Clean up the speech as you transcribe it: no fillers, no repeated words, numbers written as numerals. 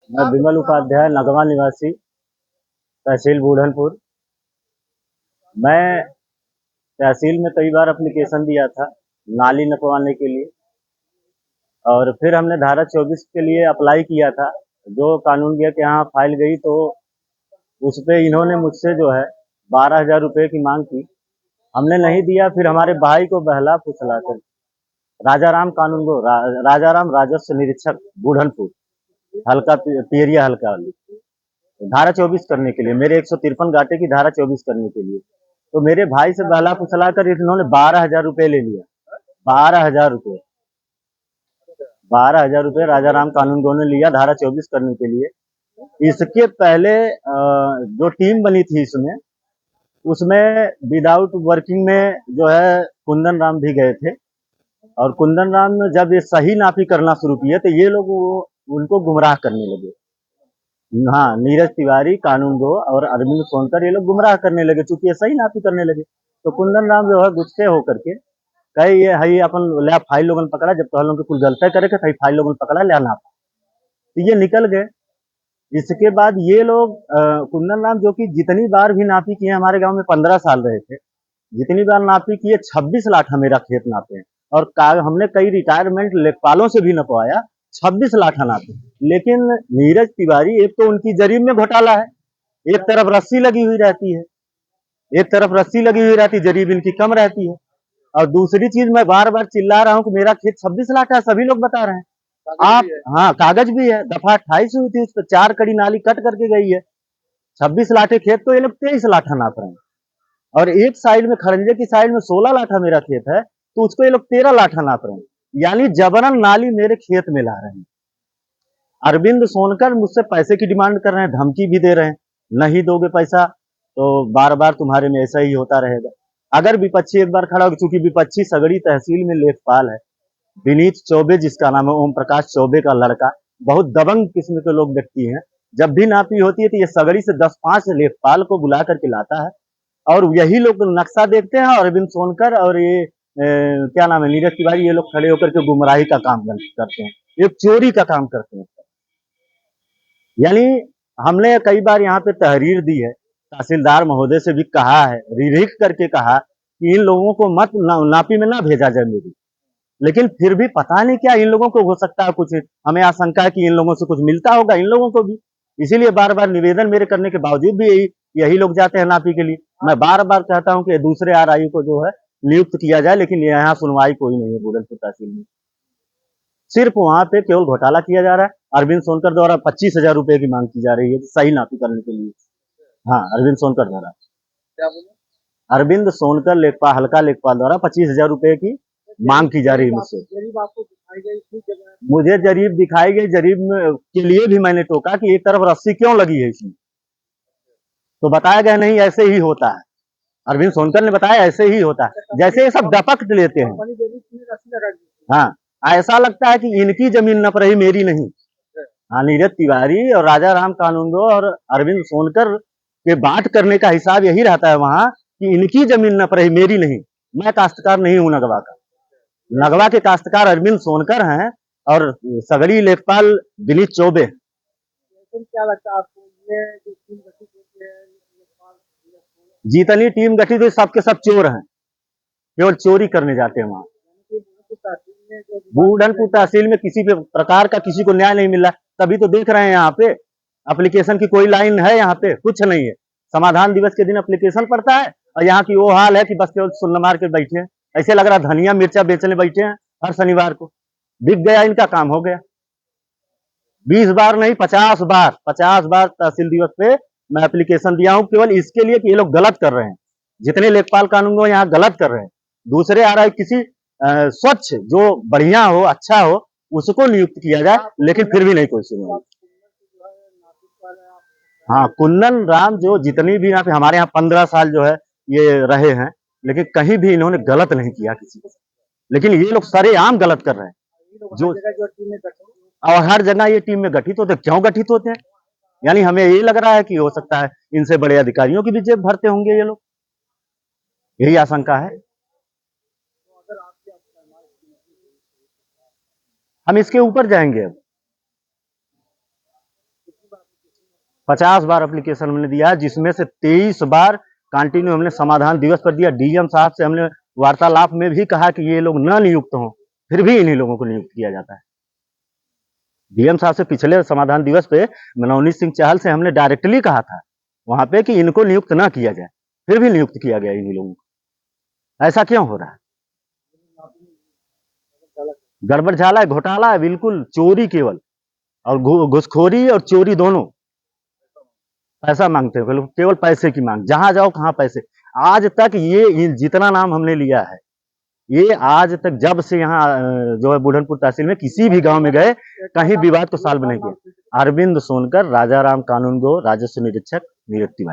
मैं विमल उपाध्याय, नगवा निवासी, तहसील बूढ़नपुर। मैं तहसील में कई बार एप्लीकेशन दिया था नाली नपवाने के लिए, और फिर हमने धारा 24 के लिए अप्लाई किया था। जो कानूनगो के यहाँ फाइल गई तो उस पे इन्होंने मुझसे जो है 12,000 रुपये की मांग की। हमने नहीं दिया। फिर हमारे भाई को बहला फुसला कर राजाराम कानूनगो राजाराम राजस्व निरीक्षक बूढ़नपुर, हल्का पियरिया हल्का वाली धारा 24 करने के लिए, मेरे 153 गाटे की धारा 24 करने के लिए। तो मेरे भाई से बहला फुसला कर इन्होंने 12,000 रुपये ले लिया। 12,000 रुपये, 12,000 रुपये राजाराम कानूनगो ने लिया धारा 24 करने के लिए। इसके पहले जो टीम बनी थी उसमें विदाउट वर्किंग में जो है कुंदन राम भी गए थे। और कुंदन राम जब ये सही नापी करना शुरू किए तो ये लोग उनको गुमराह करने लगे। हाँ, नीरज तिवारी, कानूनगो और अरविंद सोनकर ये लोग गुमराह करने लगे, चूंकि ये सही नापी करने लगे। तो कुंदन राम जो है गुस्से होकर के कहे ये हई अपन ले फाइल लोगन पकड़ा, जब तो लोग कुल गलत करे के फाइल लोगन पकड़ा ले नाप। तो ये निकल गए। इसके बाद ये लोग कुंदन राम जो कि जितनी बार भी नापी किए, हमारे गांव में 15 साल रहे थे, जितनी बार नापी किए 26 लाठा मेरा खेत नापे हैं। और हमने कई रिटायरमेंट लेखपालों से भी नपवाया, 26 लाठा नापे। लेकिन नीरज तिवारी, एक तो उनकी जरीब में घोटाला है, एक तरफ रस्सी लगी हुई रहती है, एक तरफ रस्सी लगी हुई रहती, जरीब इनकी कम रहती है। और दूसरी चीज, मैं बार बार चिल्ला रहा हूँ कि मेरा खेत 26 लाठा है, सभी लोग बता रहे हैं। आप हाँ, कागज भी है, दफा 28 हुई थी, उस पर 4 कड़ी नाली कट करके गई है। 26 लाठे खेत तो ये लोग 23 लाठा नाप रहे हैं। और एक साइड में खरंजे की साइड में 16 लाठा मेरा खेत है, तो उसको ये लोग 13 लाठा नाप रहे हैं। यानी जबरन नाली मेरे खेत में ला रहे हैं। अरविंद सोनकर मुझसे पैसे की डिमांड कर रहे हैं, धमकी भी दे रहे हैं, नहीं दोगे पैसा तो बार बार तुम्हारे में ऐसा ही होता रहेगा। अगर विपक्षी एक बार खड़ा हो, चूंकि विपक्षी सगड़ी तहसील में लेखपाल है, विनीत चौबे जिसका नाम है, ओम प्रकाश चौबे का लड़का, बहुत दबंग किस्म के लोग व्यक्ति हैं। जब भी नापी होती है तो ये सगड़ी से 10-5 लेखपाल को बुला करके लाता है, और यही लोग नक्शा देखते हैं, और अरविंद सोनकर और ये क्या नाम है, नीरज तिवारी, ये लोग खड़े होकर के गुमराही का काम करते हैं, एक चोरी का काम करते हैं। यानी हमने कई बार यहाँ पे तहरीर दी है, तहसीलदार महोदय से भी कहा है, रिरीख करके कहा कि इन लोगों को मत नापी में ना भेजा जाए मेरी। लेकिन फिर भी पता नहीं क्या इन लोगों को हो सकता है कुछ, हमें आशंका है कि इन लोगों से कुछ मिलता होगा इन लोगों को भी। इसीलिए बार बार निवेदन मेरे करने के बावजूद भी यही लोग जाते हैं नापी के लिए। मैं बार बार कहता हूँ कि दूसरे आरआई को जो है नियुक्त किया जाए, लेकिन यहाँ सुनवाई कोई नहीं है बूढ़नपुर तहसील में। सिर्फ वहां पे केवल घोटाला किया जा रहा है। अरविंद सोनकर द्वारा 25,000 रुपए की मांग की जा रही है सही नापी करने के लिए। हाँ, अरविंद सोनकर द्वारा, अरविंद सोनकर लेखपाल, हल्का लेखपाल द्वारा 25,000 रुपए की मांग की जा रही है मुझसे। मुझे जरीब दिखाई गई, जरीब के लिए भी मैंने टोका कि एक तरफ रस्सी क्यों लगी है इसमें, तो बताया गया नहीं ऐसे ही होता है। अरविंद सोनकर ने बताया ऐसे ही होता है, जैसे ये सब दपक लेते हैं। हाँ, ऐसा लगता है कि इनकी जमीन नप रही, मेरी नहीं। हाँ, नीरज तिवारी और राजा राम कानूनगो और अरविंद सोनकर के बात करने का हिसाब यही रहता है वहां कि इनकी जमीन नप रही, मेरी नहीं। मैं काश्तकार नहीं हूं नगवा का, नगवा के काश्तकार अरविंद सोनकर हैं और सगड़ी लेखपाल विनीत चौबे। क्या लगता है आपको, ये जो टीम गठित होती है, जितनी टीम गठित हुई सबके सब चोर हैं, केवल चोरी करने जाते हैं वहां। बूढ़नपुर तहसील में किसी भी प्रकार का किसी को न्याय नहीं मिल रहा, तभी तो देख रहे हैं यहाँ पे एप्लीकेशन की कोई लाइन है, यहाँ पे कुछ नहीं है। समाधान दिवस के दिन एप्लीकेशन पड़ता है, और यहाँ की वो हाल है कि बस केवल सुन्न मार के बैठे हैं। ऐसे लग रहा धनिया मिर्चा बेचने बैठे हैं हर शनिवार को। बिक गया, इनका काम हो गया। 20 बार नहीं, 50 बार, 50 बार तहसील दिवस पे मैं एप्लीकेशन दिया हूँ, केवल इसके लिए कि ये लोग गलत कर रहे हैं। जितने लेखपाल कानून को यहाँ गलत कर रहे हैं, दूसरे आ रहा है किसी स्वच्छ जो बढ़िया हो, अच्छा हो, उसको नियुक्त किया जाए, लेकिन फिर भी नहीं कोई सुनवाई। हाँ, कुंदन राम जो जितनी भी यहाँ पे हमारे यहाँ 15 साल जो है ये रहे हैं, लेकिन कहीं भी इन्होंने गलत नहीं किया किसी को। लेकिन ये लोग सरेआम गलत कर रहे हैं। जो और हर जगह ये टीम में गठित होते, क्यों गठित होते हैं? यानी हमें ये लग रहा है कि हो सकता है इनसे बड़े अधिकारियों की भी जेब भरते होंगे ये लोग, यही आशंका है। हम इसके ऊपर जाएंगे अब। 50 बार एप्लीकेशन हमने दिया है, जिसमें से 23 बार कंटिन्यू हमने समाधान दिवस पर दिया। डीएम साहब से हमने वार्तालाप में भी कहा कि ये लोग न नियुक्त हों, फिर भी इन्हीं लोगों को नियुक्त किया जाता है। डीएम साहब से पिछले समाधान दिवस पे मनोनीत सिंह चहल से हमने डायरेक्टली कहा था वहां पे कि इनको नियुक्त ना किया जाए, फिर भी नियुक्त किया गया इन्हीं लोगों को। ऐसा क्यों हो रहा है? गड़बड़ झाला है, घोटाला है, बिल्कुल चोरी केवल, और घुसखोरी और चोरी दोनों। पैसा मांगते हैं, केवल पैसे की मांग, जहां जाओ कहां पैसे। आज तक ये जितना नाम हमने लिया है, ये आज तक जब से यहाँ जो है बुढ़नपुर तहसील में किसी भी गांव में गए, कहीं विवाद को सॉल्व नहीं किया। अरविंद सोनकर, राजाराम कानून गो, राजस्व निरीक्षक, नियुक्ति।